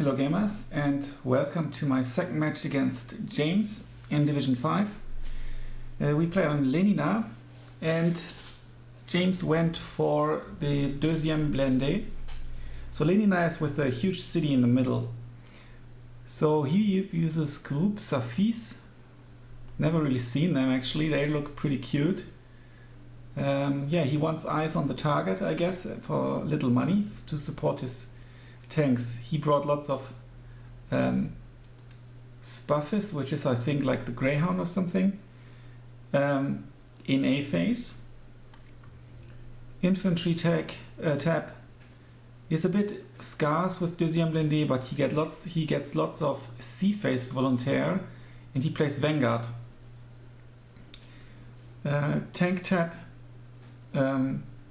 Hello gamers, and welcome to my second match against James in Division 5. We play on Lenina, and James went for the deuxième Blindee. So Lenina is with a huge city in the middle. So he uses group Safis. Never really seen them actually, they look pretty cute. Yeah, he wants eyes on the target, I guess, for little money to support his tanks. He brought lots of Spuffis, which is I think like the Greyhound or something, in A phase. Infantry tab is a bit scarce with deuxième Blindee, but he gets lots of C phase volunteer, and he plays Vanguard. Tank tab,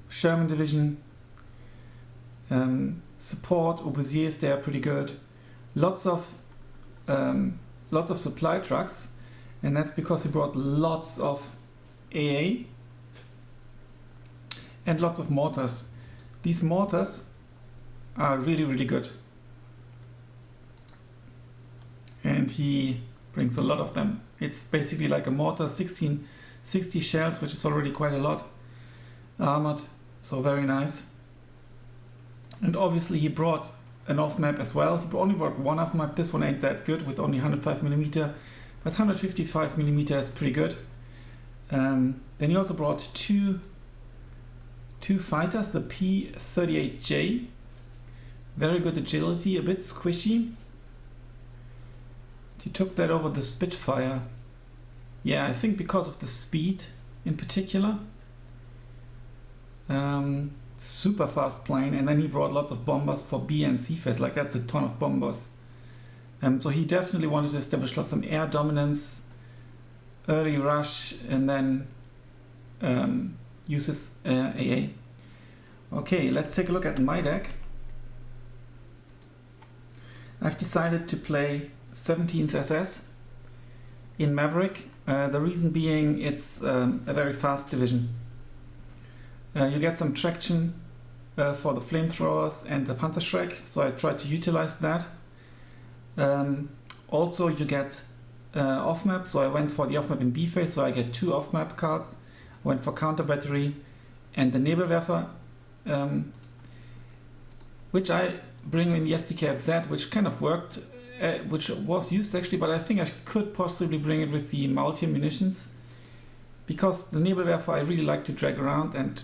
Sherman division, support obusiers, they are pretty good. Lots of supply trucks, and that's because he brought lots of AA and lots of mortars. These mortars are really good, and he brings a lot of them. It's basically like a mortar, 60 shells, which is already quite a lot. Armored, so very nice. And obviously he brought an off-map as well. He only brought one off-map. This one ain't that good with only 105mm, but 155mm is pretty good. Then he also brought two fighters, the P-38J. Very good agility, a bit squishy. He took that over the Spitfire. Yeah, I think because of the speed in particular. Super fast plane, and then he brought lots of bombers for B and C phase, like that's a ton of bombers. So he definitely wanted to establish some air dominance, early rush, and then uses AA. Okay, let's take a look at my deck. I've decided to play 17th SS in Maverick. The reason being it's a very fast division. You get some traction for the flamethrowers and the Panzerschreck, so I tried to utilize that. Also you get off-map, so I went for the off-map in B phase, so I get 2 off-map cards. I went for counter battery and the Nebelwerfer, which I bring in the SDKFZ, which kind of worked, which was used actually, but I think I could possibly bring it with the multi-munitions, because the Nebelwerfer I really like to drag around, and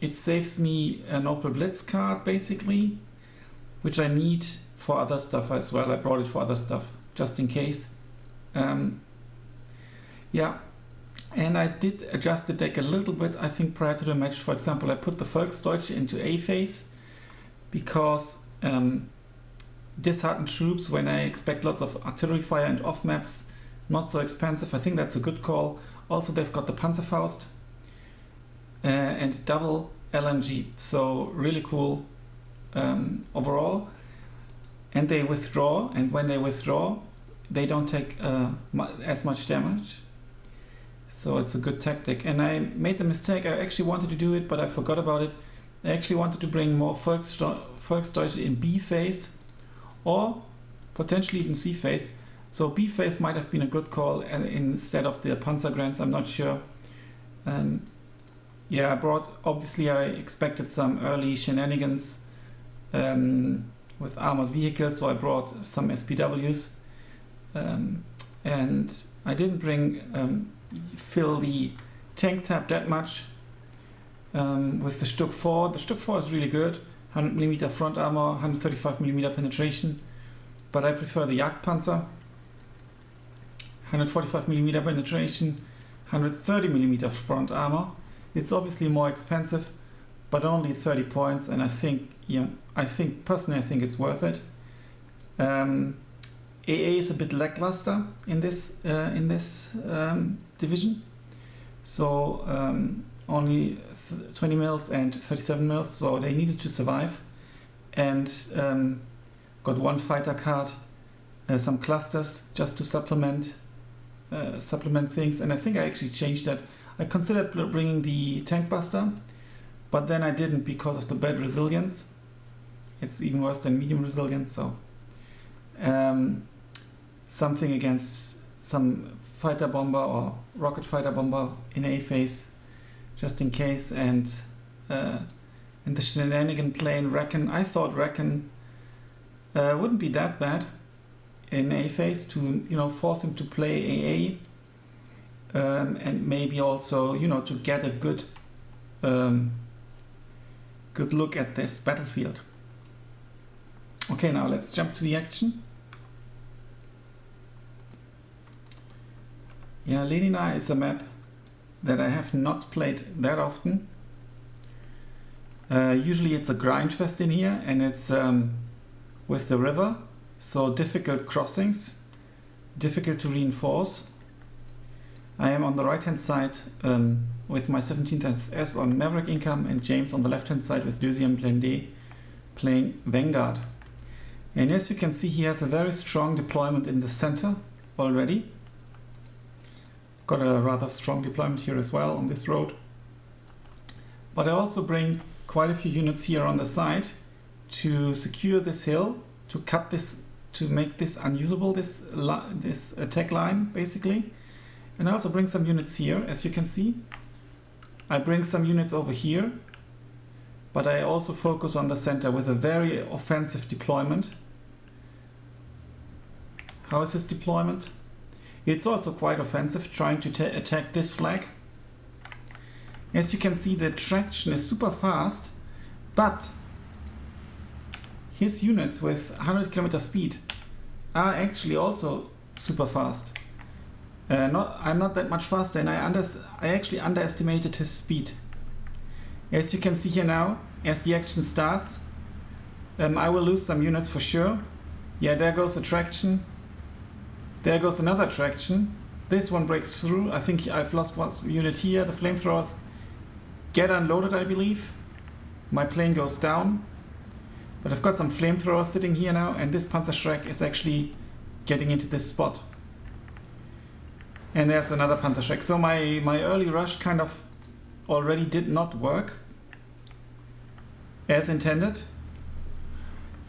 it saves me an Opel Blitz card basically, which I need for other stuff as well. I brought it for other stuff just in case. Yeah, and I did adjust the deck a little bit. I think prior to the match, for example, I put the Volksdeutsche into A phase because disheartened troops, when I expect lots of artillery fire and off maps, not so expensive. I think that's a good call. Also, they've got the Panzerfaust and double LMG, so really cool overall. And they withdraw, and when they withdraw, they don't take as much damage. So it's a good tactic. And I made the mistake, I actually wanted to do it, but I forgot about it. I actually wanted to bring more Volksdeutsche in B phase, or potentially even C phase. So B phase might have been a good call instead of the Panzergrants, I'm not sure. Yeah, I brought, obviously I expected some early shenanigans with armored vehicles, so I brought some SPWs. And I didn't fill the tank tab that much with the Stuck 4. The Stuck 4 is really good, 100mm front armor, 135mm penetration, but I prefer the Jagdpanzer. 145mm penetration, 130mm front armor. It's obviously more expensive, but only 30 points, and I think, personally I think it's worth it. AA is a bit lackluster in this division, so only 20 mils and 37 mils, so they needed to survive, and got one fighter card, some clusters just to supplement things, and I think I actually changed that. I considered bringing the Tank Buster, but then I didn't because of the bad resilience. It's even worse than medium resilience, so something against some fighter bomber or rocket fighter bomber in A phase, just in case. And the shenanigan plane Reckon, I thought Reckon wouldn't be that bad in A phase to force him to play AA, and maybe also to get a good look at this battlefield. Okay, now let's jump to the action. Yeah, Lenina is a map that I have not played that often. Usually it's a grind fest in here, and it's with the river, so difficult crossings, difficult to reinforce. I am on the right hand side with my 17th SS on Maverick income, and James on the left hand side with Blindee and Vanguard playing Vanguard. And as you can see, he has a very strong deployment in the center already. Got a rather strong deployment here as well on this road. But I also bring quite a few units here on the side to secure this hill, to cut this, to make this unusable, this attack line basically. And I also bring some units here, as you can see. I bring some units over here, but I also focus on the center with a very offensive deployment. How is his deployment? It's also quite offensive, trying to attack this flag. As you can see, the traction is super fast, but his units with 100 km speed are actually also super fast. I'm not that much faster, and I actually underestimated his speed. As you can see here now, as the action starts, I will lose some units for sure. Yeah, there goes the traction. There goes another traction. This one breaks through. I think I've lost one unit here. The flamethrowers get unloaded, I believe. My plane goes down. But I've got some flamethrowers sitting here now, and this Panzerschreck is actually getting into this spot. And there's another Panzerschreck. So my early rush kind of already did not work as intended.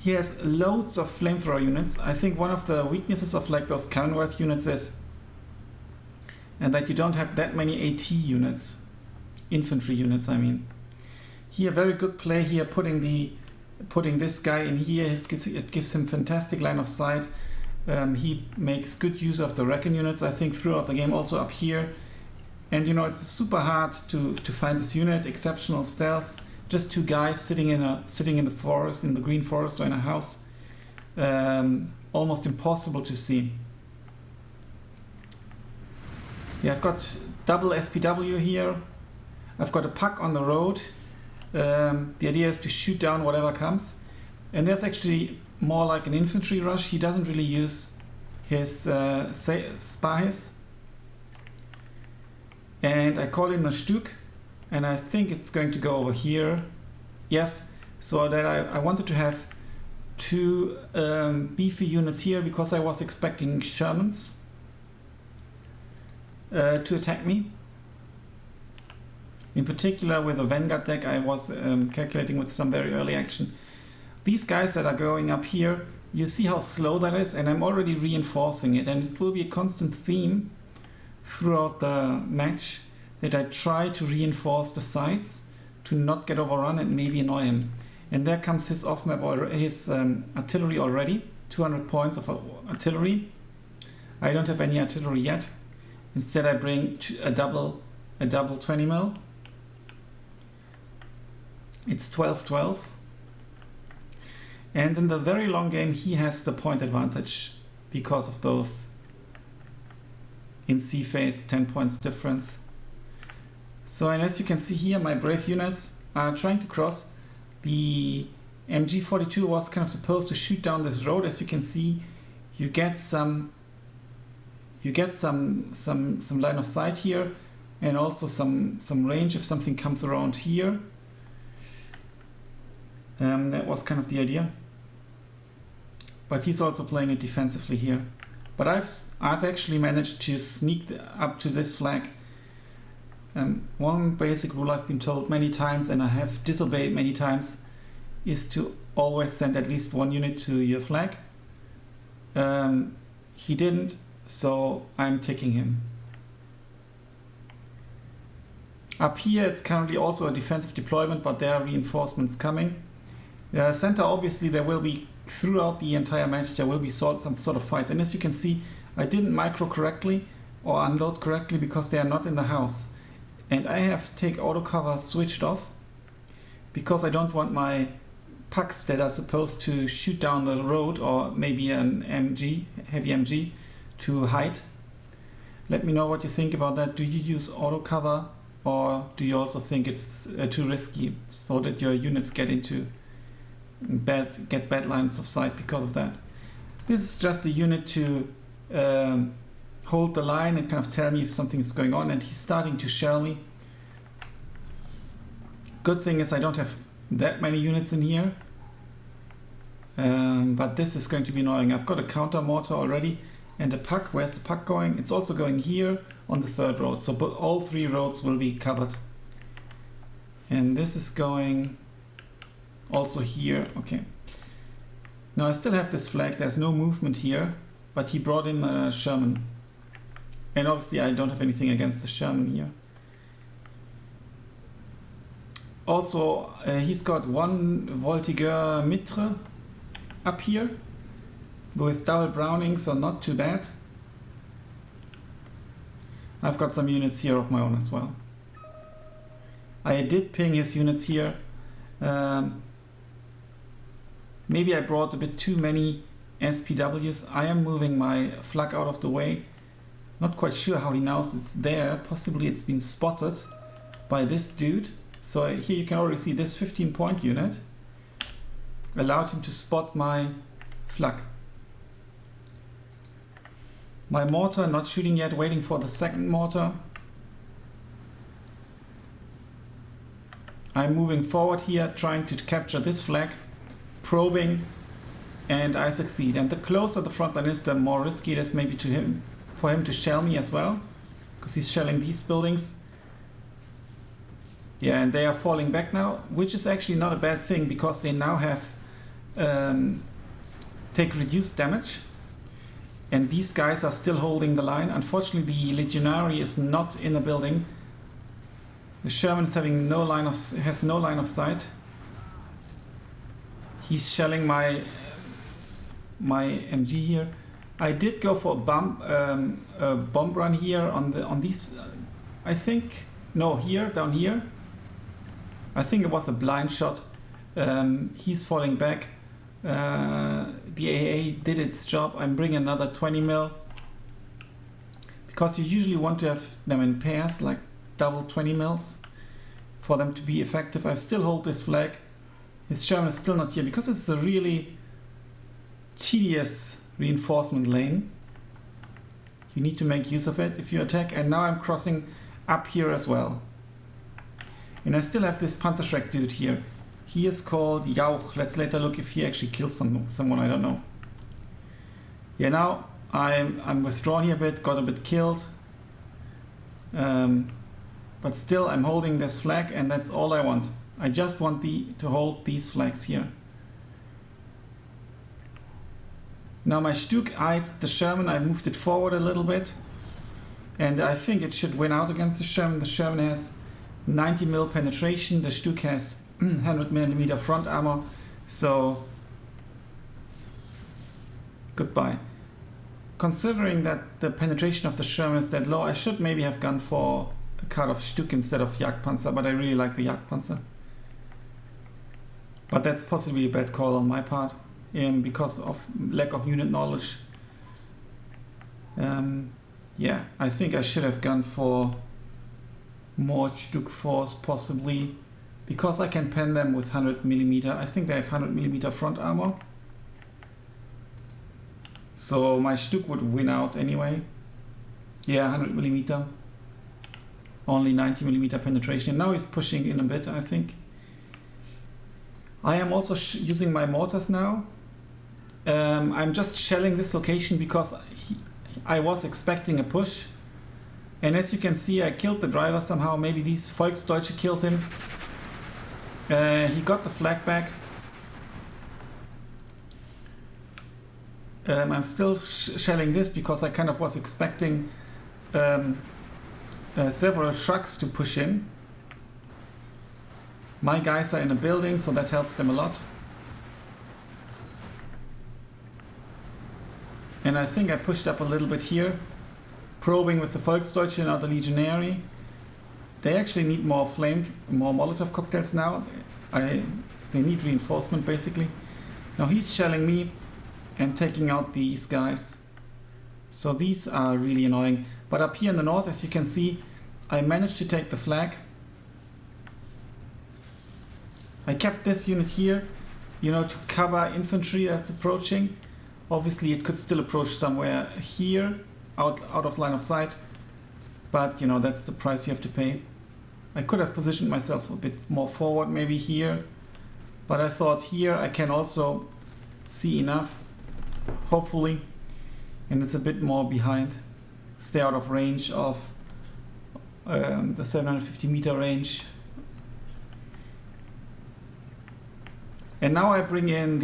He has loads of flamethrower units. I think one of the weaknesses of like those Commonwealth units is and that you don't have that many AT units, infantry units I mean. Here very good play here, putting this guy in here. It gives him fantastic line of sight. He makes good use of the Reckon units, I think, throughout the game, also up here. And it's super hard to find this unit. Exceptional stealth. Just two guys sitting in the forest, in the green forest or in a house. Almost impossible to see. Yeah, I've got double SPW here. I've got a puck on the road. The idea is to shoot down whatever comes. And that's actually more like an infantry rush. He doesn't really use his spies. And I call in the Stück, and I think it's going to go over here. Yes, so that I wanted to have two beefy units here because I was expecting Shermans to attack me. In particular with the Vanguard deck, I was calculating with some very early action. These guys that are going up here, you see how slow that is, and I'm already reinforcing it, and it will be a constant theme throughout the match that I try to reinforce the sides to not get overrun and maybe annoy him. And there comes his off-map or his artillery already, 200 points of artillery. I don't have any artillery yet. Instead I bring a double 20 mil. It's 12-12. And in the very long game he has the point advantage because of those in C phase 10 points difference. So, and as you can see here, my brave units are trying to cross. The MG42 was kind of supposed to shoot down this road. As you can see, you get some line of sight here, and also some range if something comes around here. That was kind of the idea. But he's also playing it defensively here. But I've actually managed to sneak up to this flag. One basic rule I've been told many times, and I have disobeyed many times, is to always send at least one unit to your flag. He didn't, so I'm taking him. Up here it's currently also a defensive deployment, but there are reinforcements coming. Center, obviously there will be, throughout the entire match, there will be some sort of fights. And as you can see, I didn't micro correctly or unload correctly because they are not in the house. And I have take auto cover switched off because I don't want my pucks that are supposed to shoot down the road, or maybe an MG, heavy MG, to hide. Let me know what you think about that. Do you use auto cover, or do you also think it's too risky so that your units get bad lines of sight because of that? This is just a unit to hold the line and kind of tell me if something is going on, and he's starting to shell me. Good thing is I don't have that many units in here, but this is going to be annoying. I've got a counter mortar already and a puck. Where's the puck going? It's also going here on the third road, so all three roads will be covered. And this is going also here. Okay. Now I still have this flag. There's no movement here, but he brought in a Sherman. And obviously I don't have anything against the Sherman here. Also, he's got one Voltigeur Mitre up here with double Browning, so not too bad. I've got some units here of my own as well. I did ping his units here. Maybe I brought a bit too many SPWs. I am moving my flag out of the way. Not quite sure how he knows it's there. Possibly it's been spotted by this dude. So here you can already see this 15-point unit allowed him to spot my flag. My mortar not shooting yet, waiting for the second mortar. I'm moving forward here, trying to capture this flag, probing, and I succeed. And the closer the front line is, the more risky it is maybe for him to shell me as well, because he's shelling these buildings. Yeah, and they are falling back now, which is actually not a bad thing because they now have take reduced damage, and these guys are still holding the line. Unfortunately, the Legionary is not in a building. The Sherman is having has no line of sight. He's shelling my MG here. I did go for a bomb run here on these. I think down here. I think it was a blind shot. He's falling back. The AA did its job. I'm bringing another 20 mil because you usually want to have them in pairs, like double 20 mils, for them to be effective. I still hold this flag. His Sherman is still not here because it's a really tedious reinforcement lane. You need to make use of it if you attack. And now I'm crossing up here as well. And I still have this Panzerschreck dude here. He is called Jauch. Let's later look if he actually killed someone, I don't know. Yeah, now I'm withdrawn here a bit, got a bit killed. But still I'm holding this flag, and that's all I want. I just want to hold these flags here. Now my Stug eyed the Sherman. I moved it forward a little bit, and I think it should win out against the Sherman. The Sherman has 90 mil penetration. The Stug has 100 millimeter front armor. So goodbye. Considering that the penetration of the Sherman is that low, I should maybe have gone for a card of Stug instead of Jagdpanzer, but I really like the Jagdpanzer. But that's possibly a bad call on my part, because of lack of unit knowledge. Yeah, I think I should have gone for more Stug force possibly, because I can pen them with 100 millimeter. I think they have 100 millimeter front armor. So my Stug would win out anyway. Yeah, 100 millimeter. Only 90 millimeter penetration. Now he's pushing in a bit, I think. I am also using my mortars now. I'm just shelling this location because I was expecting a push. And as you can see, I killed the driver somehow. Maybe these Volksdeutsche killed him. He got the flag back. I'm still shelling this because I kind of was expecting several trucks to push in. My guys are in a building, so that helps them a lot. And I think I pushed up a little bit here, probing with the Volksdeutsche and other Legionary. They actually need more Molotov cocktails now. They need reinforcement basically. Now he's shelling me and taking out these guys. So these are really annoying. But up here in the north, as you can see, I managed to take the flag. I kept this unit here, you know, to cover infantry that's approaching. Obviously it could still approach somewhere here, out of line of sight. But, you know, that's the price you have to pay. I could have positioned myself a bit more forward, maybe here. But I thought here I can also see enough, hopefully. And it's a bit more behind. Stay out of range of the 750 meter range. And now I bring in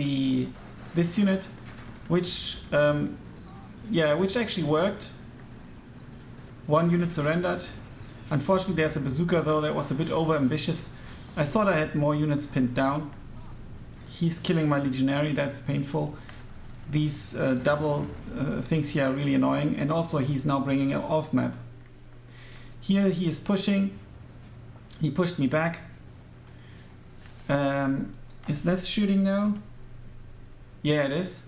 this unit, which actually worked. One unit surrendered. Unfortunately, there's a bazooka though that was a bit over ambitious. I thought I had more units pinned down. He's killing my legionary, that's painful. These double things here are really annoying, and also he's now bringing an off map. Here he is pushing. He pushed me back. Is this shooting now? Yeah, it is.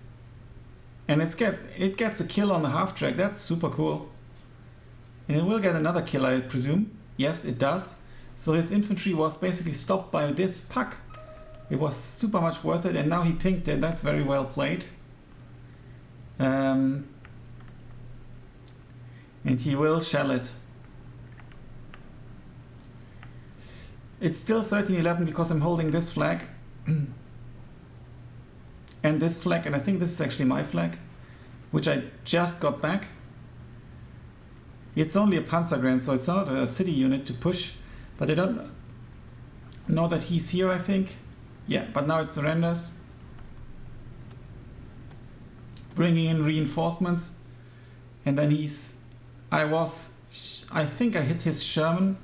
And it gets a kill on the half track. That's super cool. And it will get another kill, I presume. Yes, it does. So his infantry was basically stopped by this puck. It was super much worth it, and now he pinged it. That's very well played. And he will shell it. It's still 13-11 because I'm holding this flag. And this flag, and I think this is actually my flag, which I just got back. It's only a Panzergrenz, so it's not a city unit to push, but I don't know that he's here, I think. Yeah, but now it surrenders. Bringing in reinforcements, and then I think I hit his Sherman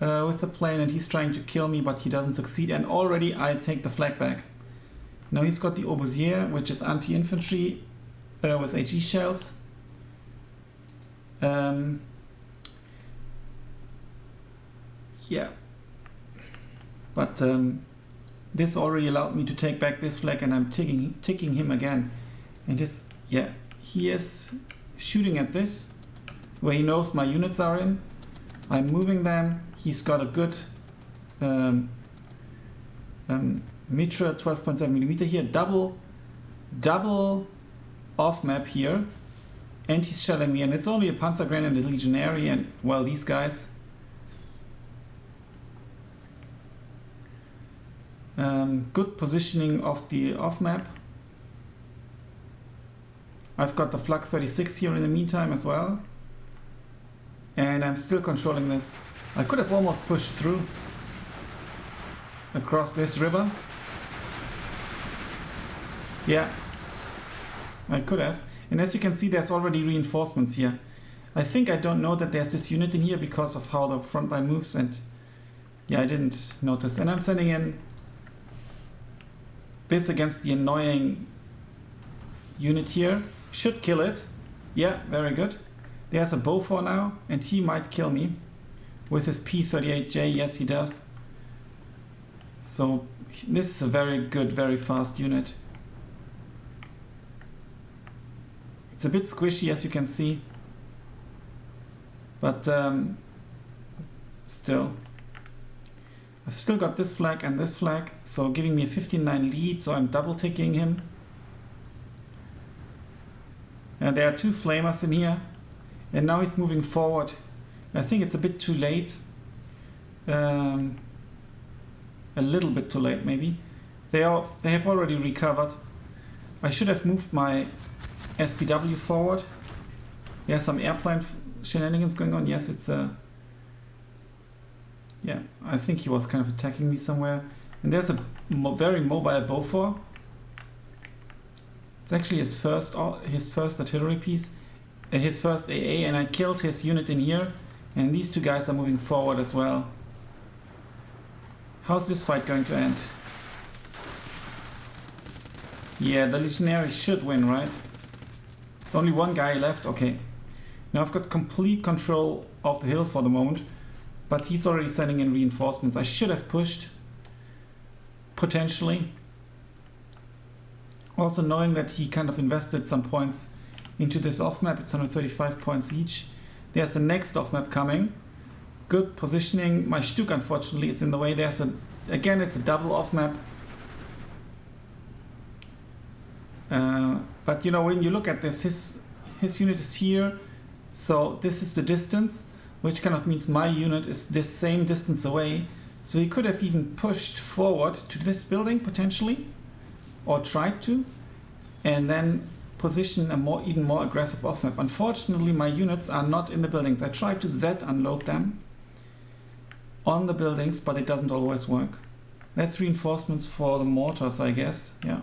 with the plane, and he's trying to kill me, but he doesn't succeed, and already I take the flag back. Now he's got the Obusier, which is anti-infantry with HE shells. Yeah, but this already allowed me to take back this flag, and I'm ticking him again. And he is shooting at this, where he knows my units are in. I'm moving them. He's got a good Mitra 12.7mm here, double off map here, and he's shelling me, and it's only a Panzergrenadier and a Legionary, and well, these guys. Good positioning of the off map. I've got the Flak 36 here in the meantime as well, and I'm still controlling this. I could have almost pushed through across this river. Yeah, I could have. And as you can see, there's already reinforcements here. I think I don't know that there's this unit in here because of how the front line moves, and yeah, I didn't notice. And I'm sending in this against the annoying unit here. Should kill it. Yeah, very good. There's a Beaufort now, and he might kill me with his P38J. Yes, he does. So this is a very good, very fast unit. It's a bit squishy, as you can see, but still. I've still got this flag and this flag, so giving me a 15-9 lead, so I'm double ticking him. And there are two flamers in here, and now he's moving forward. I think it's a bit too late. A little bit too late, maybe. They have already recovered. I should have moved my SPW forward. There's some airplane shenanigans going on. Yes, it's a... Yeah, I think he was kind of attacking me somewhere. And there's a very mobile Beaufort. It's actually his first artillery piece, his first AA, and I killed his unit in here. And these two guys are moving forward as well. How's this fight going to end? Yeah, the Legionary should win, right? It's only one guy left. Okay. Now I've got complete control of the hill for the moment, but he's already sending in reinforcements. I should have pushed, potentially. Also knowing that he kind of invested some points into this off-map. It's 135 points each. There's the next off-map coming. Good positioning. My Stuk, unfortunately, is in the way. Again, it's a double off-map. But you know, when you look at this, his unit is here. So this is the distance, which kind of means my unit is this same distance away. So he could have even pushed forward to this building, potentially. Or tried to. And then position a even more aggressive off-map. Unfortunately, my units are not in the buildings. I tried to Z-unload them on the buildings, but it doesn't always work. That's reinforcements for the mortars, I guess. Yeah.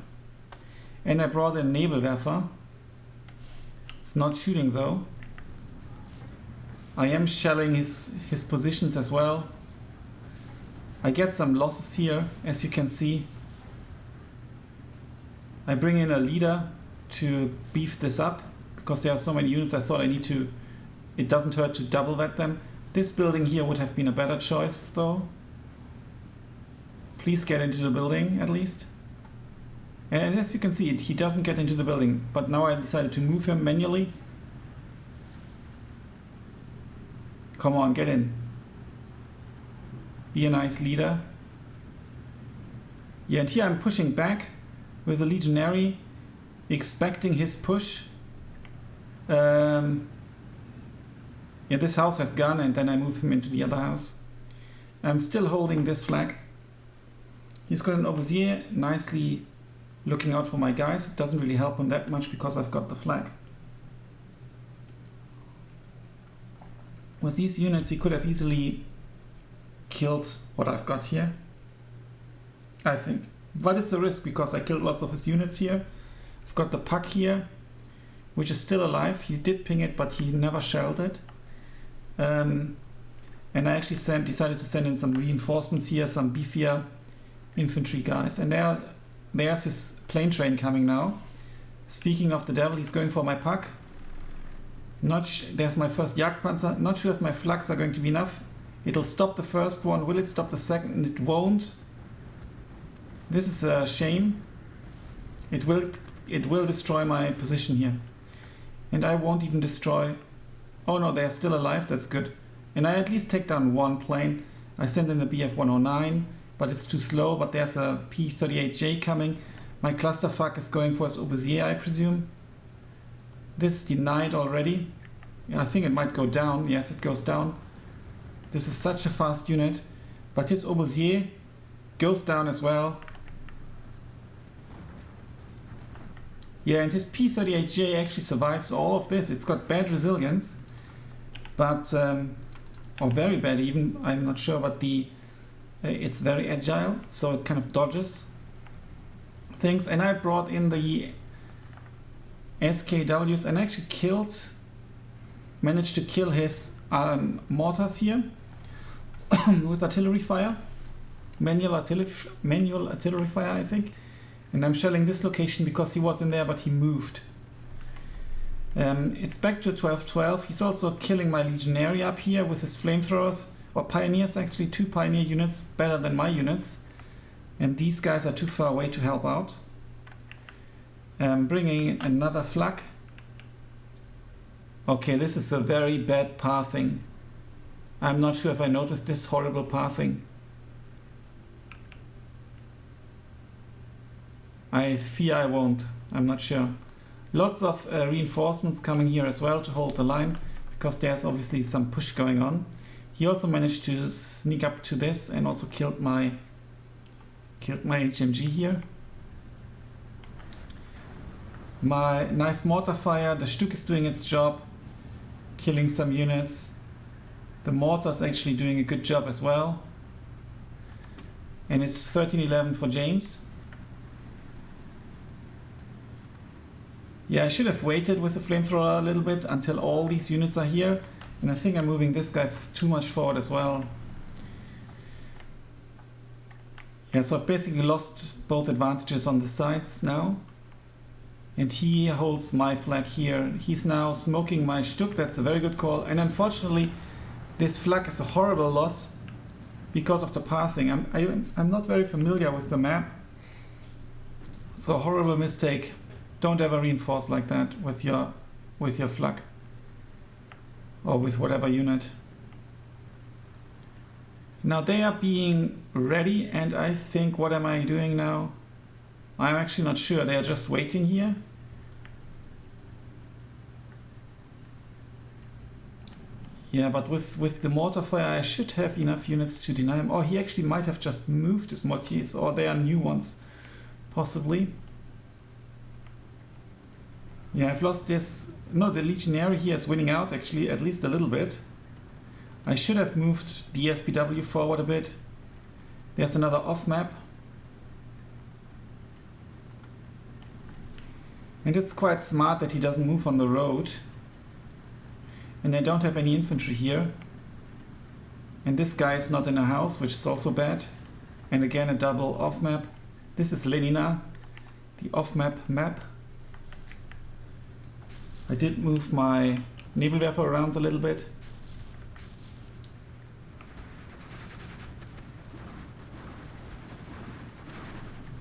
And I brought in Nebelwerfer. It's not shooting though. I am shelling his positions as well. I get some losses here, as you can see. I bring in a leader to beef this up, because there are so many units. I thought it doesn't hurt to double vet them. This building here would have been a better choice though. Please get into the building at least. And as you can see, he doesn't get into the building, but now I decided to move him manually. Come on, get in. Be a nice leader. Yeah, and here I'm pushing back with the Legionary, expecting his push. Yeah, this house has gone, and then I move him into the other house. I'm still holding this flag. He's got an Obusier, nicely looking out for my guys. It doesn't really help him that much because I've got the flag. With these units, he could have easily killed what I've got here, I think. But it's a risk because I killed lots of his units here. I've got the Puck here, which is still alive. He did ping it, but he never shelled it. And I actually decided to send in some reinforcements here, some beefier infantry guys. And there's his plane train coming now. Speaking of the devil, he's going for my Puck. There's my first Jagdpanzer. Not sure if my flags are going to be enough. It'll stop the first one. Will it stop the second? It won't. This is a shame. It will destroy my position here. And I won't even destroy... Oh no, they're still alive. That's good. And I at least take down one plane. I send in a BF-109, but it's too slow. But there's a P-38J coming. My clusterfuck is going for his Obusier, I presume. This is denied already. Yeah, I think it might go down. Yes, it goes down. This is such a fast unit. But his Obusier goes down as well. Yeah, and his P-38J actually survives all of this. It's got bad resilience, but or very bad even, I'm not sure, but it's very agile, so it kind of dodges things. And I brought in the SKWs and actually managed to kill his mortars here with artillery fire, manual artillery fire, I think. And I'm shelling this location because he was in there, but he moved. It's back to 12-12. He's also killing my Legionary up here with his flamethrowers, or pioneers actually, 2 pioneer units, better than my units. And these guys are too far away to help out. Bringing another flak. Okay, this is a very bad pathing. I'm not sure if I noticed this horrible pathing. I fear I won't. I'm not sure. Lots of reinforcements coming here as well to hold the line, because there's obviously some push going on. He also managed to sneak up to this and also killed my HMG here. My nice mortar fire. The Stuk is doing its job, killing some units. The mortar's actually doing a good job as well. And it's 13-11 for James. Yeah, I should have waited with the flamethrower a little bit until all these units are here. And I think I'm moving this guy too much forward as well. Yeah, so I've basically lost both advantages on the sides now. And he holds my flag here. He's now smoking my Stuck. That's a very good call. And unfortunately, this flag is a horrible loss because of the pathing. I'm not very familiar with the map. So horrible mistake. Don't ever reinforce like that with your flag. Or with whatever unit. Now they are being ready, and I think, what am I doing now? I'm actually not sure. They are just waiting here. Yeah, but with the mortar fire, I should have enough units to deny him. Or he actually might have just moved his mortiers, or they are new ones, possibly. Yeah, I've lost this. No, the Legionary here is winning out, actually, at least a little bit. I should have moved the SPW forward a bit. There's another off map. And it's quite smart that he doesn't move on the road. And I don't have any infantry here. And this guy is not in a house, which is also bad. And again, a double off map. This is Lenina, the off map. I did move my Nebelwerfer around a little bit.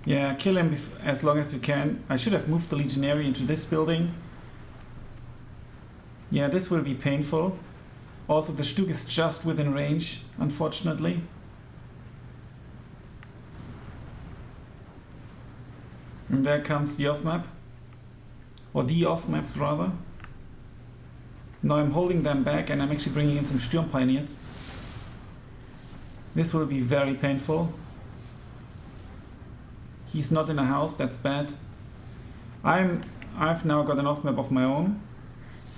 Yeah, kill him as long as you can. I should have moved the Legionary into this building. Yeah, this will be painful. Also, the Stuck is just within range, unfortunately. And there comes the off map. Or the off maps, rather. Now I'm holding them back, and I'm actually bringing in some Sturm Pioneers. This will be very painful. He's not in a house, that's bad. I've now got an off map of my own,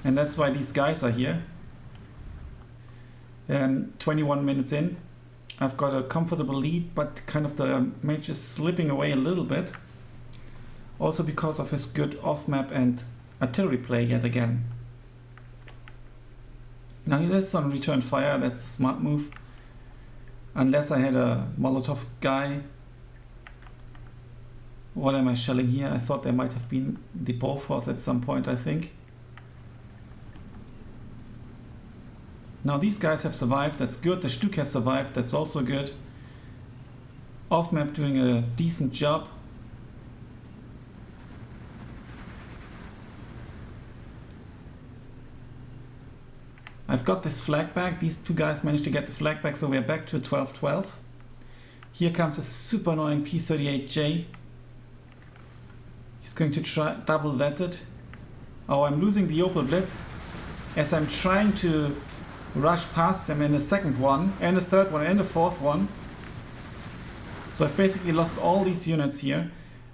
and that's why these guys are here. 21 minutes in. I've got a comfortable lead, but kind of the match is slipping away a little bit. Also because of his good off map and artillery play yet again. Now there's some return fire, that's a smart move. Unless I had a Molotov guy. What am I shelling here? I thought there might have been the Bofors at some point, I think. Now these guys have survived, that's good. The Stuck has survived, that's also good. Off map doing a decent job. I've got this flag back. These two guys managed to get the flag back, so we're back to 12-12. Here comes a super annoying P-38J. He's going to try double vetted. Oh, I'm losing the Opel Blitz as I'm trying to rush past them in a second one, and a third one, and a fourth one. So I've basically lost all these units here.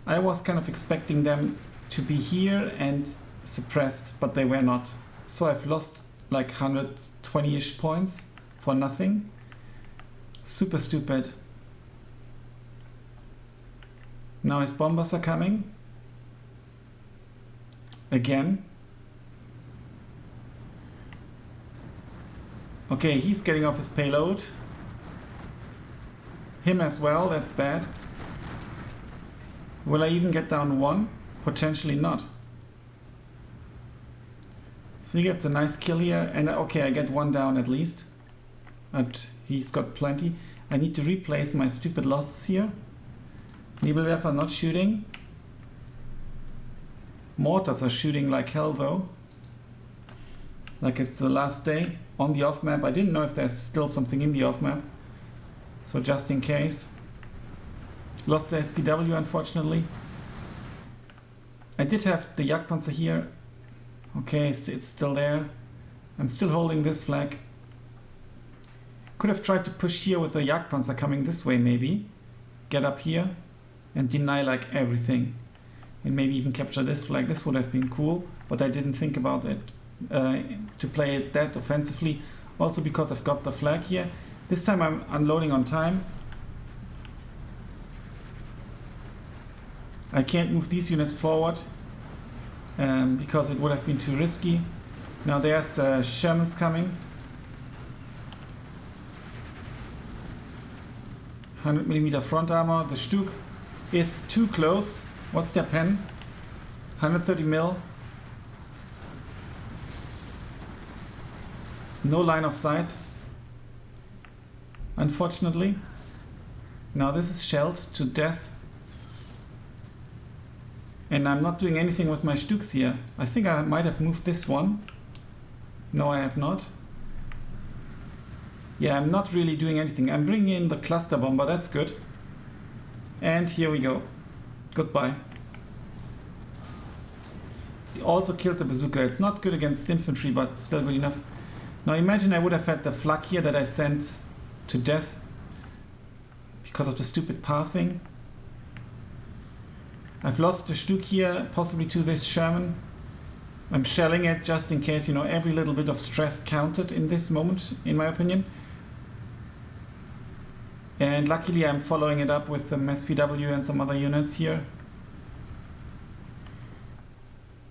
I was kind of expecting them to be here and suppressed, but they were not. So I've lost like 120-ish points for nothing. Super stupid. Now his bombers are coming. Again. Okay, he's getting off his payload. Him as well, that's bad. Will I even get down one? Potentially not. So he gets a nice kill here, and okay, I get one down at least. But he's got plenty. I need to replace my stupid losses here. Nebelwerfer not shooting. Mortars are shooting like hell though. Like it's the last day. On the off map, I didn't know if there's still something in the off map. So just in case. Lost the SPW unfortunately. I did have the Jagdpanzer here. Okay, it's still there. I'm still holding this flag. Could have tried to push here with the Jagdpanzer coming this way maybe. Get up here and deny like everything. And maybe even capture this flag. This would have been cool, but I didn't think about it to play it that offensively. Also because I've got the flag here. This time I'm unloading on time. I can't move these units forward. because it would have been too risky. Now there's Shermans coming. 100mm front armor. The Stuk is too close. What's their pen? 130mm. No line of sight, unfortunately. Now this is shelled to death. And I'm not doing anything with my Stuks here. I think I might have moved this one. No, I have not. Yeah, I'm not really doing anything. I'm bringing in the cluster bomber, that's good. And here we go. Goodbye. He also killed the bazooka. It's not good against infantry, but still good enough. Now imagine I would have had the flak here that I sent to death because of the stupid pathing. I've lost the Stuk here, possibly to this Sherman. I'm shelling it just in case, you know, every little bit of stress counted in this moment, in my opinion. And luckily I'm following it up with the SVW and some other units here.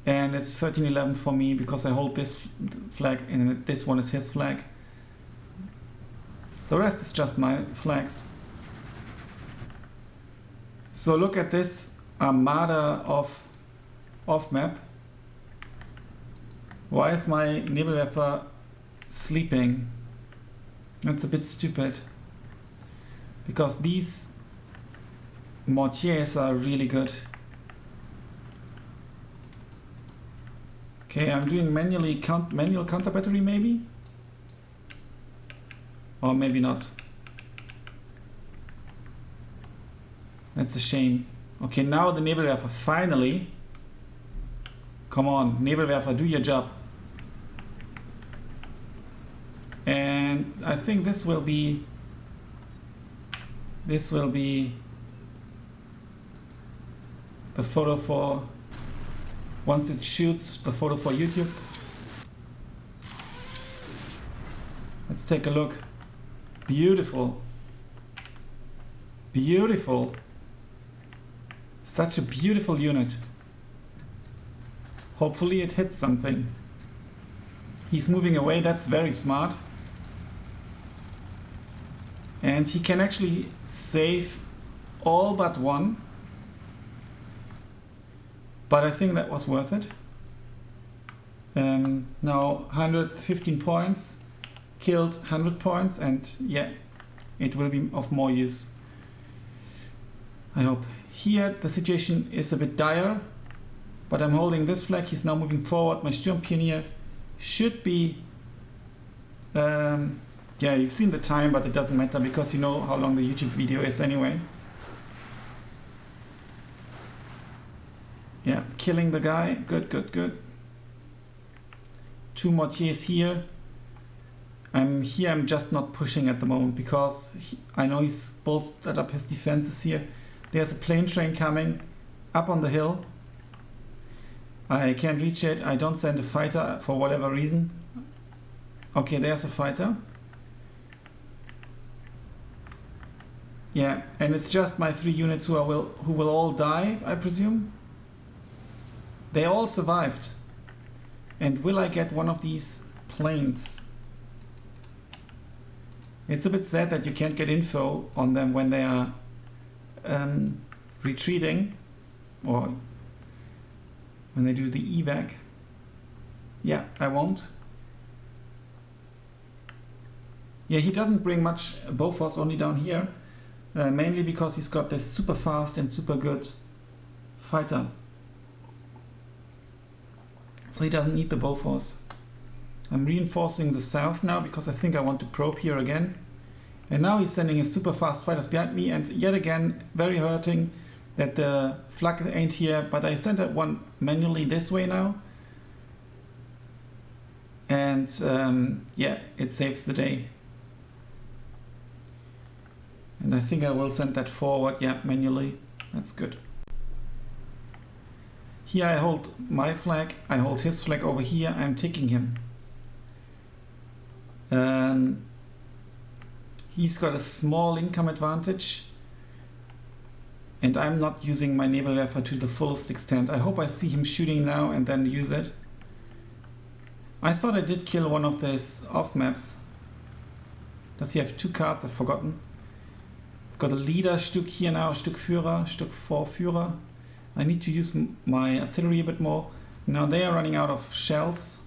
And it's 1311 for me because I hold this flag and this one is his flag. The rest is just my flags. So look at this armada of off-map. Why is my Nebelwerfer sleeping? That's a bit stupid. Because these mortiers are really good. Okay, I'm doing manual counter battery maybe? Or maybe not. That's a shame. Okay, now the Nebelwerfer finally. Come on, Nebelwerfer, do your job. And I think this will be the photo for, once it shoots, the photo for YouTube. Let's take a look. Beautiful. Beautiful. Such a beautiful unit. Hopefully it hits something. He's moving away, that's very smart. And he can actually save all but one. But I think that was worth it. Now 115 points, killed 100 points, and yeah, it will be of more use. I hope. Here the situation is a bit dire, but I'm holding this flag. He's now moving forward. My Sturm Pioneer should be... yeah, you've seen the time, but it doesn't matter because you know how long the YouTube video is anyway. Yeah, killing the guy. Good, good, good. 2 mortiers here. I'm just not pushing at the moment because I know he's bolstered up his defenses here. There's a plane train coming up on the hill. I can't reach it. I don't send a fighter for whatever reason. Okay, there's a fighter. Yeah, and it's just my 3 units who will all die, I presume. They all survived. And will I get one of these planes? It's a bit sad that you can't get info on them when they are retreating or when they do the evac. Yeah, I won't. Yeah, he doesn't bring much Bofors only down here, mainly because he's got this super fast and super good fighter. So he doesn't need the Bofors. I'm reinforcing the south now because I think I want to probe here again. And now he's sending his super fast fighters behind me, and yet again, very hurting that the flak ain't here, but I sent that one manually this way now. And yeah, it saves the day. And I think I will send that forward, yeah, manually. That's good. Here I hold my flag, I hold his flag over here, I'm taking him. He's got a small income advantage. And I'm not using my Nebelwerfer to the fullest extent. I hope I see him shooting now and then use it. I thought I did kill one of these off maps. Does he have 2 cards? I've forgotten. I've got a leader Stück here now, Stückführer, Stück Vorführer. I need to use my artillery a bit more. Now they are running out of shells.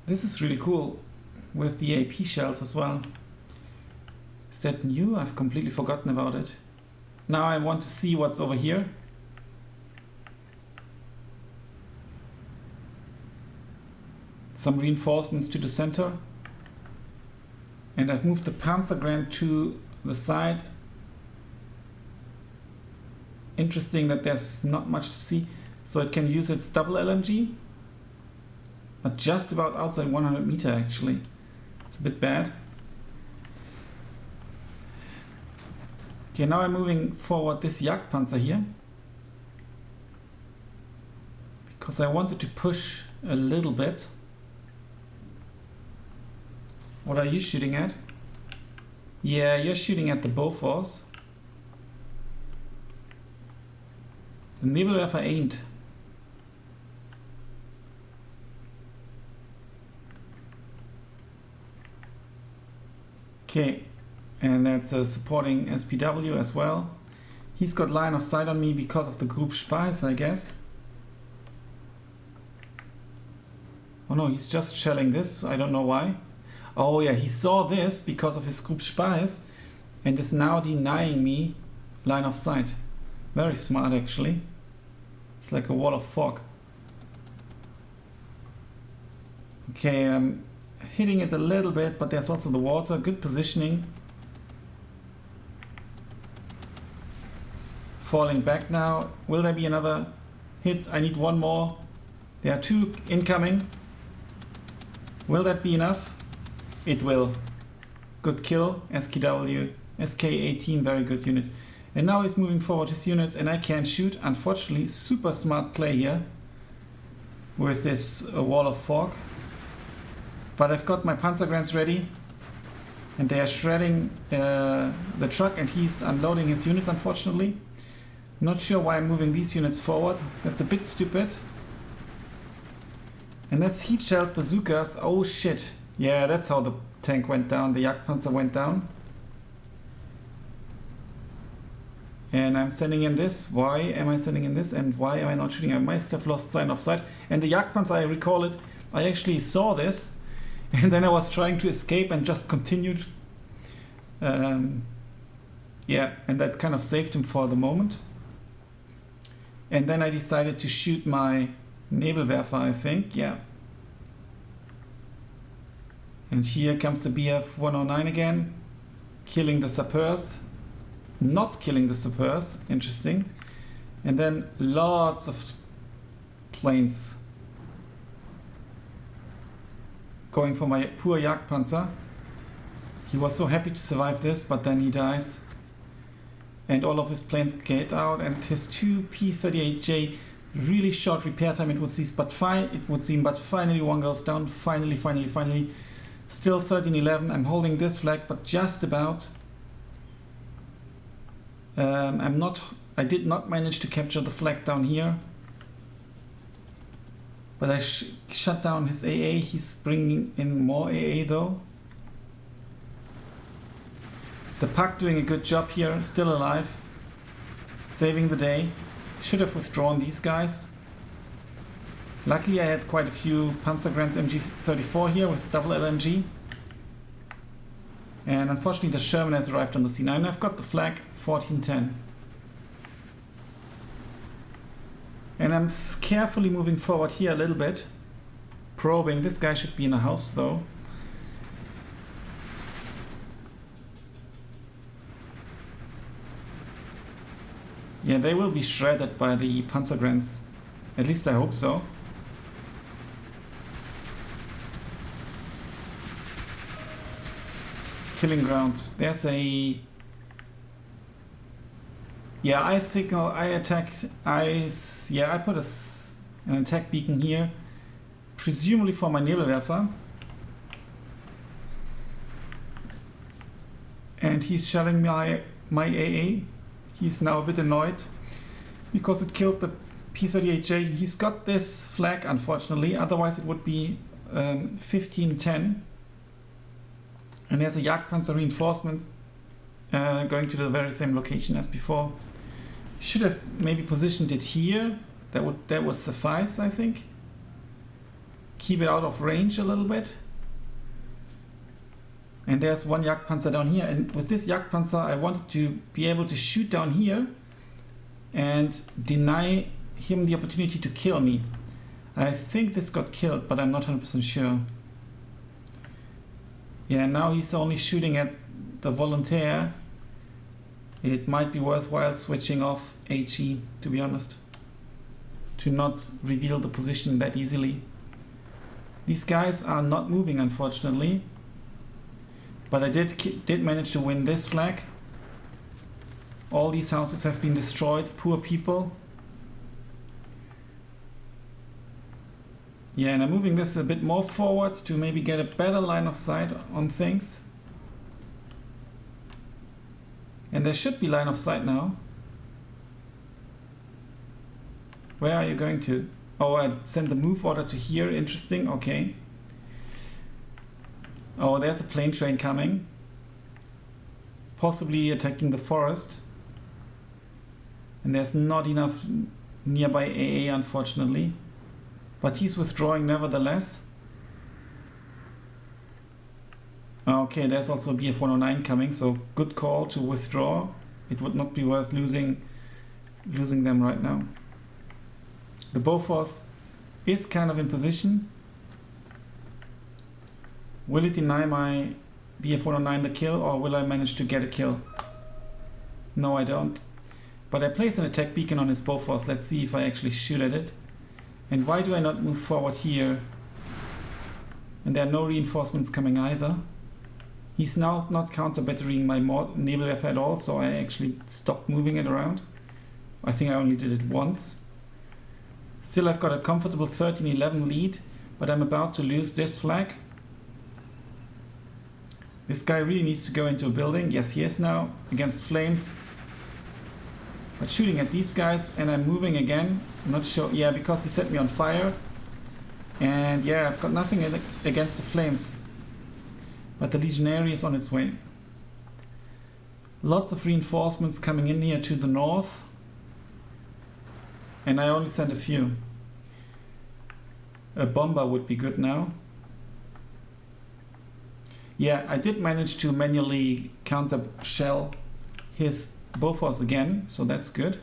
This is really cool with the AP shells as well. Is that new? I've completely forgotten about it. Now I want to see what's over here. Some reinforcements to the center. And I've moved the Panzergrenade to the side. Interesting that there's not much to see. So it can use its double LMG. But just about outside 100 meter actually. It's a bit bad. Okay, now I'm moving forward this Jagdpanzer here. Because I wanted to push a little bit. What are you shooting at? Yeah, you're shooting at the Bofors. The Nebelwerfer ain't. Okay, and that's supporting SPW as well. He's got line of sight on me because of the group spies, I guess. Oh no, he's just shelling this. I don't know why. Oh yeah, he saw this because of his group spies and is now denying me line of sight. Very smart actually. It's like a wall of fog. Okay, I'm hitting it a little bit, but there's also the water. Good positioning. Falling back now. Will there be another hit? I need one more. There are 2 incoming. Will that be enough? It will. Good kill. SKW. SK18, very good unit. And now he's moving forward his units and I can't shoot. Unfortunately, super smart play here with this wall of fog. But I've got my Panzergrenades ready and they are shredding the truck and he's unloading his units, unfortunately. Not sure why I'm moving these units forward. That's a bit stupid. And that's heat shelled bazookas. Oh shit. Yeah, that's how the tank went down. The Jagdpanzer went down. And I'm sending in this. Why am I sending in this? And why am I not shooting? I must have lost sign of sight. And the Jagdpanzer, I recall it, I actually saw this. And then I was trying to escape and just continued. Yeah, and that kind of saved him for the moment. And then I decided to shoot my Nebelwerfer, I think. Yeah. And here comes the BF-109 again. Killing the Sappers. Not killing the Sappers. Interesting. And then lots of planes. Going for my poor Jagdpanzer. He was so happy to survive this, but then he dies. And all of his planes get out, and his 2 P-38J, really short repair time it would seem, but finally one goes down. Finally. Still 13-11. I'm holding this flag, but just about. I did not manage to capture the flag down here. But I shut down his AA. He's bringing in more AA though. The Puck doing a good job here, still alive. Saving the day. Should have withdrawn these guys. Luckily I had quite a few Panzergrenades MG34 here with double LMG. And unfortunately the Sherman has arrived on the scene. And I've got the flag 1410. And I'm carefully moving forward here a little bit. Probing. This guy should be in a house though. Yeah, they will be shredded by the Panzergrenades. At least I hope so. Killing ground. There's a... Yeah, I signal, I attacked, I put an attack beacon here. presumably for my Nebelwerfer. And he's shelling my AA. He's now a bit annoyed because it killed the P38J. He's got this flag, unfortunately, otherwise it would be 15-10. And there's a Jagdpanzer reinforcement going to the very same location as before. Should have maybe positioned it here. That would suffice, I think. Keep it out of range a little bit. And there's one Jagdpanzer down here. And with this Jagdpanzer, I wanted to be able to shoot down here and deny him the opportunity to kill me. I think this got killed, but I'm not 100% sure. Yeah, now he's only shooting at the Volontaire. It might be worthwhile switching off HE, to be honest, to not reveal the position that easily. These guys are not moving, unfortunately, but I did manage to win this flag. All these houses have been destroyed, poor people. Yeah, and I'm moving this a bit more forward to maybe get a better line of sight on things. And there should be line of sight now. Where are you going to? Oh, I sent the move order to here. Interesting. Okay. Oh, there's a plane train coming. Possibly attacking the forest. And there's not enough nearby AA, unfortunately. But he's withdrawing nevertheless. Okay, there's also BF-109 coming, so good call to withdraw. It would not be worth losing them right now. The Bofors is kind of in position. Will it deny my BF-109 the kill, or will I manage to get a kill? No, I don't. But I place an attack beacon on his Bofors. Let's see if I actually shoot at it. And why do I not move forward here? And there are no reinforcements coming either. He's now not counter-batterying my Nebelwerfer at all, so I actually stopped moving it around. I think I only did it once. Still, I've got a comfortable 13-11 lead, but I'm about to lose this flag. This guy really needs to go into a building. Yes, he is now, against flames. But shooting at these guys, and I'm moving again. I'm not sure. Yeah, because he set me on fire. And yeah, I've got nothing against the flames. But the Legionary is on its way. Lots of reinforcements coming in here to the north. And I only sent a few. A bomber would be good now. Yeah, I did manage to manually counter shell his Bofors again, so that's good.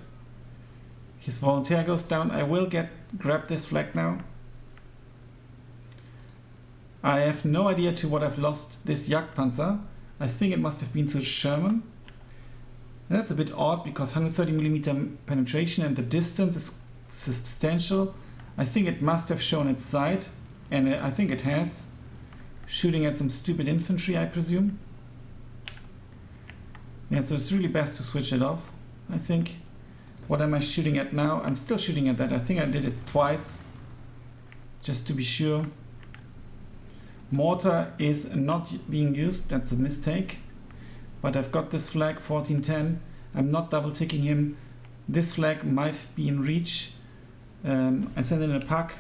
His Volontaire goes down. I will grab this flag now. I have no idea to what I've lost this Jagdpanzer. I think it must have been to the Sherman. And that's a bit odd because 130mm penetration and the distance is substantial. I think it must have shown its sight, and I think it has. Shooting at some stupid infantry, I presume. Yeah, so it's really best to switch it off, I think. What am I shooting at now? I'm still shooting at that. I think I did it twice, just to be sure. Mortar is not being used, that's a mistake. But I've got this flag, 1410. I'm not double ticking him. This flag might be in reach. I sent in a pack.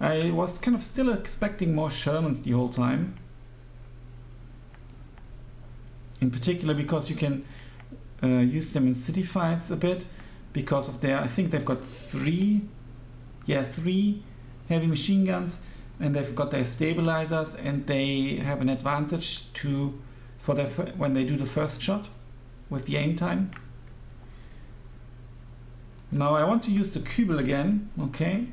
I was kind of still expecting more Shermans the whole time. In particular because you can use them in city fights a bit because of their, I think they've got three heavy machine guns, and they've got their stabilizers, and they have an advantage when they do the first shot with the aim time. Now I want to use the Kübel again. Okay.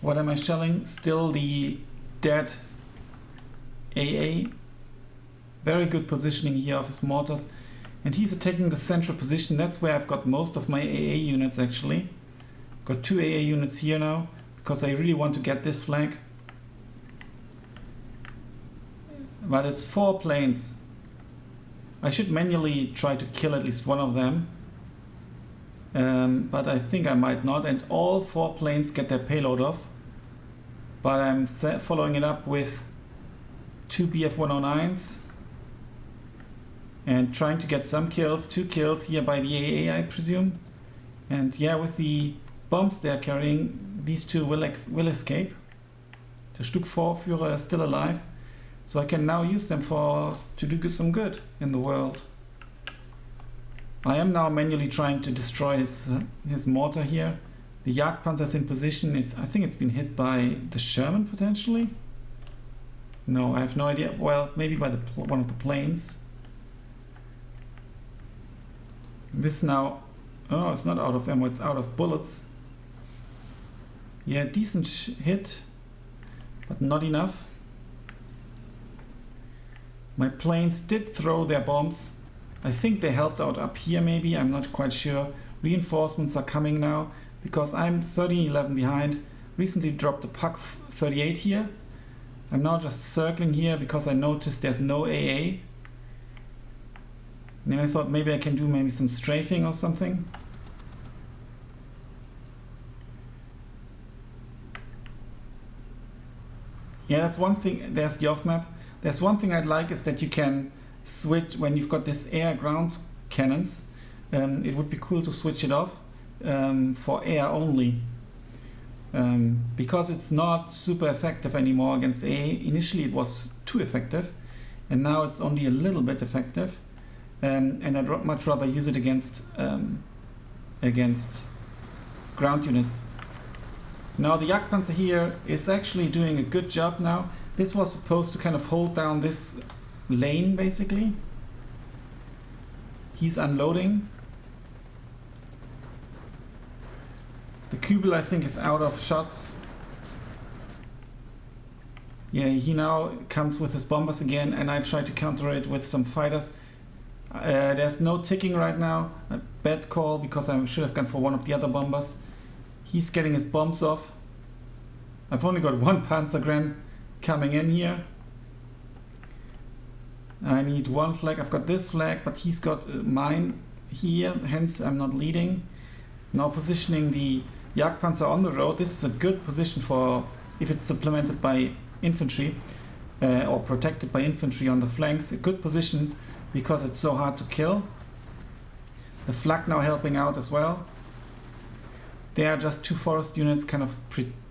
What am I shelling? Still the dead AA. Very good positioning here of his mortars. And he's attacking the central position. That's where I've got most of my AA units actually. Got 2 AA units here now because I really want to get this flag. But it's 4 planes. I should manually try to kill at least one of them. But I think I might not. And all 4 planes get their payload off. but I'm following it up with 2 BF-109s and trying to get some kills, 2 kills here by the AA, I presume. And yeah, with the bombs they're carrying, these two will escape. The Stub 4 Führer is still alive, so I can now use them to do some good in the world. I am now manually trying to destroy his mortar here. The Jagdpanzer is in position. I think it's been hit by the Sherman potentially. No, I have no idea. Well, maybe by one of the planes. This now, oh, it's not out of ammo, it's out of bullets. Yeah, decent hit, but not enough. My planes did throw their bombs. I think they helped out up here maybe, I'm not quite sure. Reinforcements are coming now because I'm 13-11 behind. Recently dropped a Pak 38 here. I'm now just circling here because I noticed there's no AA. And then I thought maybe I can do maybe some strafing or something. Yeah, that's one thing. There's the off map. There's one thing I'd like is that you can switch when you've got this air-ground cannons. It would be cool to switch it off for air only. Because it's not super effective anymore against AA. Initially it was too effective, and now it's only a little bit effective. And I'd much rather use it against ground units. Now the Jagdpanzer here is actually doing a good job now. This was supposed to kind of hold down this lane basically. He's unloading. The Kübel I think is out of shots. Yeah, he now comes with his bombers again, and I try to counter it with some fighters. There's no ticking right now. A bad call because I should have gone for one of the other bombers. He's getting his bombs off. I've only got one Panzergren coming in here. I need one flag. I've got this flag, but he's got mine here, hence I'm not leading. Now positioning the Jagdpanzer on the road. This is a good position for if it's supplemented by infantry or protected by infantry on the flanks. A good position because it's so hard to kill. The flak now helping out as well. There are just 2 forest units kind of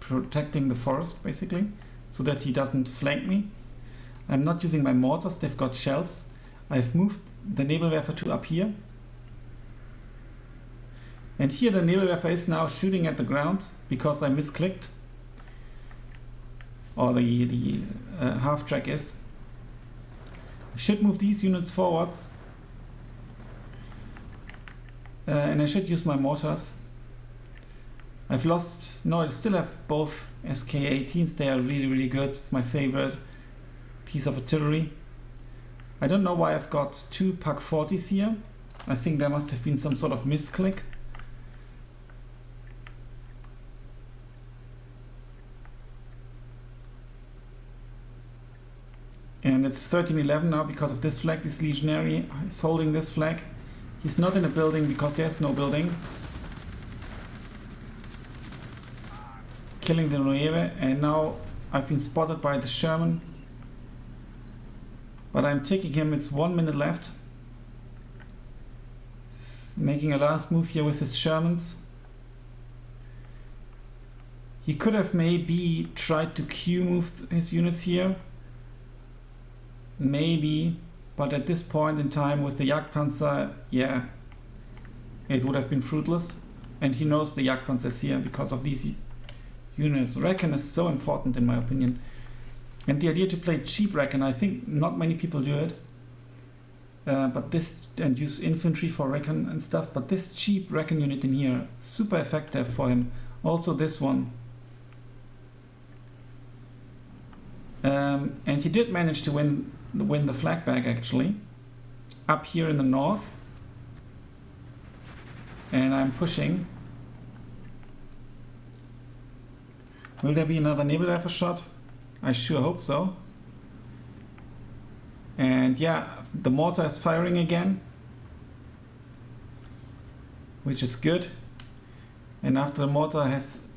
protecting the forest basically, so that he doesn't flank me. I'm not using my mortars, they've got shells. I've moved the Nebelwerfer to up here. And here the Nebelwerfer is now shooting at the ground because I misclicked. Or the half track is. I should move these units forwards. And I should use my mortars. I've lost, no, I still have both SK-18s, they are really good, it's my favorite piece of artillery. I don't know why I've got 2 Pak 40s here. I think there must have been some sort of misclick. And it's 13-11 now because of this flag. This legionary is holding this flag. He's not in a building because there's no building. Killing the Nueve, and now I've been spotted by the Sherman. But I'm taking him, it's 1 minute left. Making a last move here with his Shermans. He could have maybe tried to Q move his units here. Maybe, but at this point in time with the Jagdpanzer, yeah, it would have been fruitless. And he knows the Jagdpanzer is here because of these units. Recon is so important in my opinion. And the idea to play cheap Recon, I think not many people do it. But this, and use infantry for Recon and stuff, but this cheap Recon unit in here, super effective for him. Also this one. And he did manage to win the flag back actually. Up here in the north. And I'm pushing. Will there be another Nebelwerfer shot? I sure hope so. And yeah, the mortar is firing again, which is good. And after the mortar has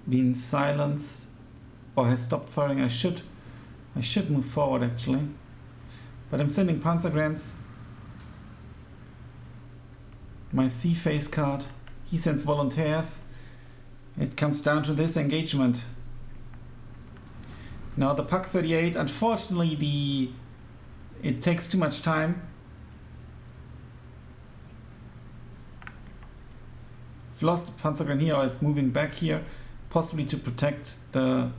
been silenced, or has stopped firing. I should move forward actually. But I'm sending Panzergrens. My C phase card. He sends volunteers. It comes down to this engagement. Now the Pak 38, unfortunately it takes too much time. I've lost the Panzergren here, or it's moving back here, possibly to protect the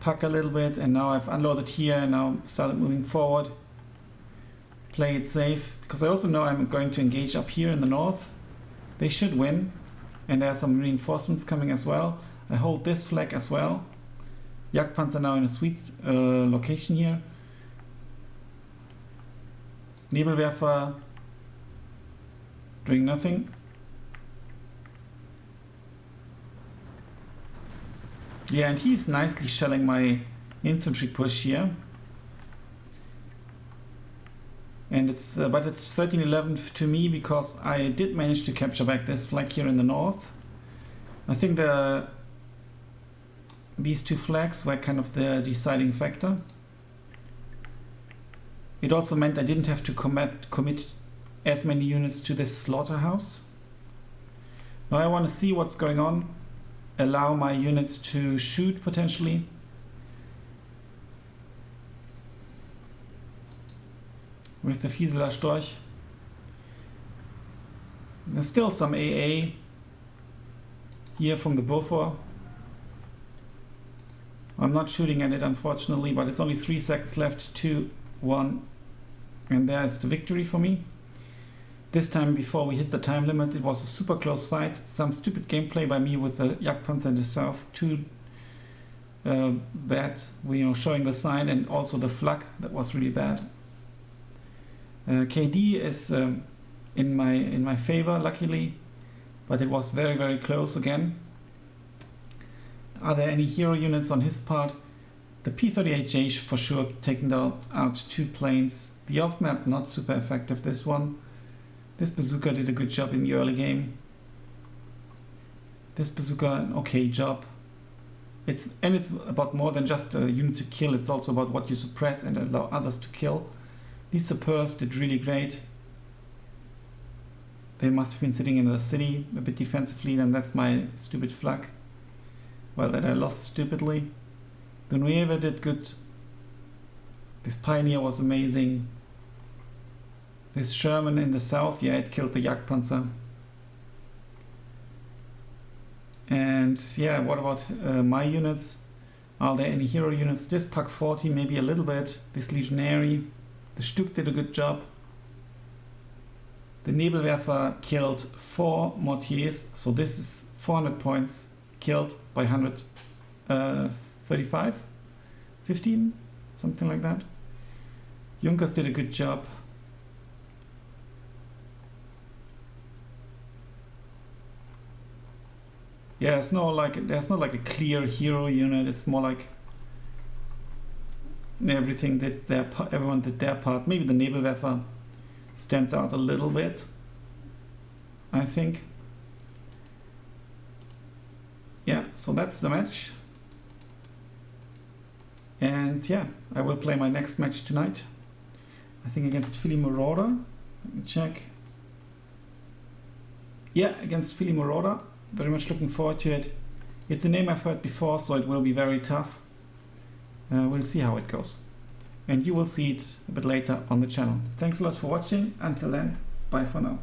Pak a little bit, and now I've unloaded here and now started moving forward. Play it safe, because I also know I'm going to engage up here in the north. They should win, and there are some reinforcements coming as well. I hold this flag as well. Jagdpanzer now in a sweet location here. Nebelwerfer doing nothing. Yeah, and he's nicely shelling my infantry push here. And it's but it's 13-11 to me, because I did manage to capture back this flag here in the north. I think these two flags were kind of the deciding factor. It also meant I didn't have to commit as many units to this slaughterhouse. Now I want to see what's going on, allow my units to shoot potentially. With the Fieseler Storch. There's still some AA here from the Bofors. I'm not shooting at it unfortunately, but it's only 3 seconds left, 2, 1, and there's the victory for me. This time before we hit the time limit, it was a super close fight. Some stupid gameplay by me with the Jagdpanzer in the south, too bad, showing the sign, and also the flak, that was really bad. KD is in my favor, luckily, but it was very, very close again. Are there any hero units on his part? The P-38J for sure taking out 2 planes. The off-map not super effective, this one. This bazooka did a good job in the early game. This bazooka, an okay job. It's about more than just units you kill, it's also about what you suppress and allow others to kill. These Sapeurs did really great. They must have been sitting in the city a bit defensively, and that's my stupid flak. Well, that I lost stupidly. The Nueve did good. This Pioneer was amazing. This Sherman in the south, yeah, it killed the Jagdpanzer. And yeah, what about my units? Are there any hero units? This Pak 40 maybe a little bit. This Legionary. The Stuck did a good job. The Nebelwerfer killed 4 mortiers, so this is 400 points killed by 135, 15, something like that. Junkers did a good job. Yeah, there's not like a clear hero unit. It's more like everyone did their part. Maybe the Nebelwerfer stands out a little bit, I think. Yeah, so that's the match. And yeah, I will play my next match tonight. I think against Philly Marauder. Let me check. Yeah, against Philly Marauder. Very much looking forward to it. It's a name I've heard before, so it will be very tough. We'll see how it goes. And you will see it a bit later on the channel. Thanks a lot for watching. Until then, bye for now.